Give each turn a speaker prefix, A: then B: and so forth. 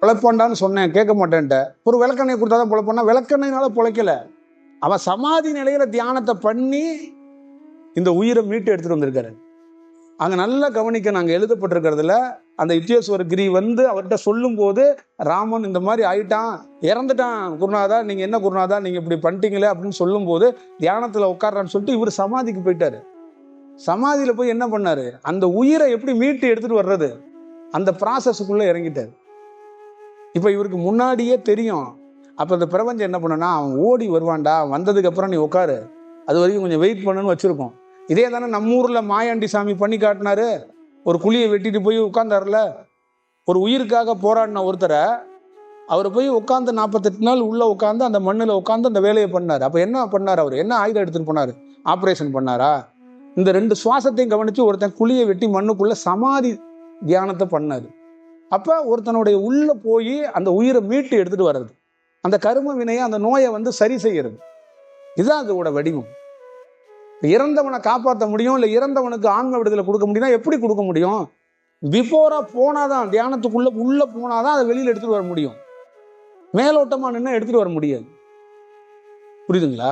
A: பிழைப்பான்டான்னு சொன்னேன், கேட்க மாட்டேன்ட்ட. ஒரு விளக்கெண்ணெய் கொடுத்தாதான் பிழைப்பான்னா, விளக்கெண்ணெய்னால பிழைக்கல. அவன் சமாதி நிலையில தியானத்தை பண்ணி இந்த உயிரை மீட்டு எடுத்துட்டு வந்திருக்காரு. அங்க நல்லா கவனிக்க, நாங்க எழுதப்பட்டிருக்கிறதுல அந்த யுத்தேஸ்வர கிரி வந்து அவர்கிட்ட சொல்லும் போது, ராமன் இந்த மாதிரி ஆயிட்டான், இறந்துட்டான் குருநாதா, நீங்க என்ன குருநாதா நீங்க இப்படி பண்ணிட்டீங்களே அப்படின்னு சொல்லும் போது தியானத்துல உட்கார்றான்னு சொல்லிட்டு இவர் சமாதிக்கு போயிட்டாரு. சமாதியில போய் என்ன பண்ணாரு, அந்த உயிரை எப்படி மீட்டு எடுத்துட்டு வர்றது, அந்த ப்ராசஸுக்குள்ள இறங்கிட்டாரு. இப்ப இவருக்கு முன்னாடியே தெரியும். அப்ப இந்த பிரபஞ்சம் என்ன பண்ணுன்னா, அவன் ஓடி வருவான்டா, வந்ததுக்கு அப்புறம் நீ உட்காரு, அது வரைக்கும் கொஞ்சம் வெயிட் பண்ணுன்னு வச்சிருக்கோம். இதே தானே நம்ம ஊர்ல மாயாண்டி சாமி பண்ணி காட்டினாரு. ஒரு குழியை வெட்டிட்டு போய் உட்கார்ந்தாருல, ஒரு உயிருக்காக போராடின ஒருத்தரை அவரை போய் உட்காந்து 48 நாள் உள்ள உட்காந்து அந்த மண்ணில் உட்காந்து அந்த வேலையை பண்ணாரு. அப்ப என்ன பண்ணார், அவர் என்ன ஆயுதம் எடுத்துட்டு போனாரு, ஆபரேஷன் பண்ணாரா? இந்த 2 சுவாசத்தையும் கவனிச்சு ஒருத்தன் குழியை வெட்டி மண்ணுக்குள்ள சமாதி தியானத்தை பண்ணாரு. அப்ப ஒருத்தனுடைய உள்ள போய் அந்த உயிரை மீட்டு எடுத்துட்டு வர்றது, அந்த கரும வினையை, அந்த நோயை வந்து சரி செய்யறது, இதுதான் அதோட வடிவம். இறந்தவனை காப்பாற்ற முடியும், இல்லை இறந்தவனுக்கு ஆன்ம விடுதலை கொடுக்க முடியும்னா எப்படி கொடுக்க முடியும்? பிஃபோரா போனாதான், தியானத்துக்குள்ள உள்ள போனாதான் அதை வெளியில எடுத்துட்டு வர முடியும். மேலோட்டமா நின்று எடுத்துட்டு வர முடியாது. புரியுதுங்களா?